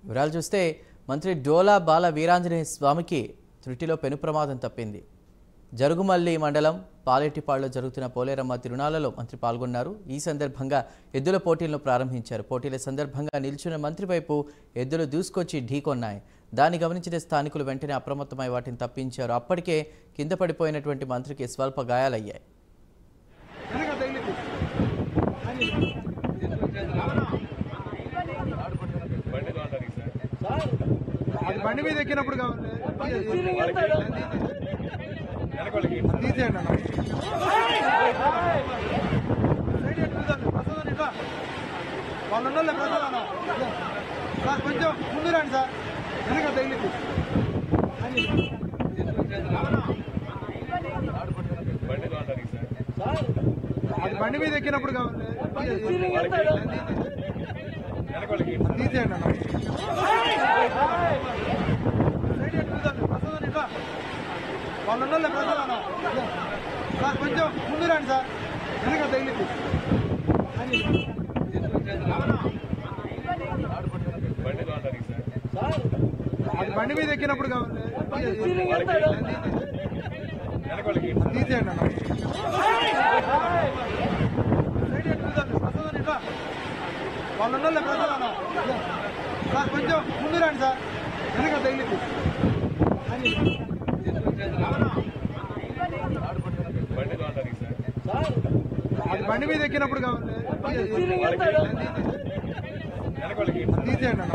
వివరాలు చూస్తే మంత్రి డోలా బాల వీరాంజనేయ స్వామికి త్రుటిలో పెను ప్రమాదం తప్పింది. జరుగుమల్లి మండలం పాలేటిపాడులో జరుగుతున్న పోలేరమ్మ తిరునాళ్లలో మంత్రి పాల్గొన్నారు. ఈ సందర్భంగా ఎద్దుల పోటీలను ప్రారంభించారు. పోటీల సందర్భంగా నిల్చున్న మంత్రి వైపు ఎద్దులు దూసుకొచ్చి ఢీకొన్నాయి. దాన్ని గమనించిన స్థానికులు వెంటనే అప్రమత్తమై వాటిని తప్పించారు. అప్పటికే కింద పడిపోయినటువంటి మంత్రికి స్వల్ప గాయాలయ్యాయి. బండి మీద ఎక్కినప్పుడు కావాలి తీసేయండి అన్న. వాళ్ళ ప్రసాద్ సార్ కొంచెం ముందు రండి సార్, వెనక తగిలింది. బండి మీద ఎక్కినప్పుడు కావాలి తీసేయండి అన్న. వాళ్ళ ప్రసాద్ సార్ కొంచెం ముందు రండి సార్, వెనక తగిలింది. బండి మీద ఎక్కినప్పుడు కావాలి తీసేయండి అన్న. వాళ్ళ ప్రసాద్ సార్ కొంచెం ముందు రండి సార్, వెనక తగిలింది. బండి మీద ఎక్కినప్పుడు కావాలి తీసేయండి అన్న.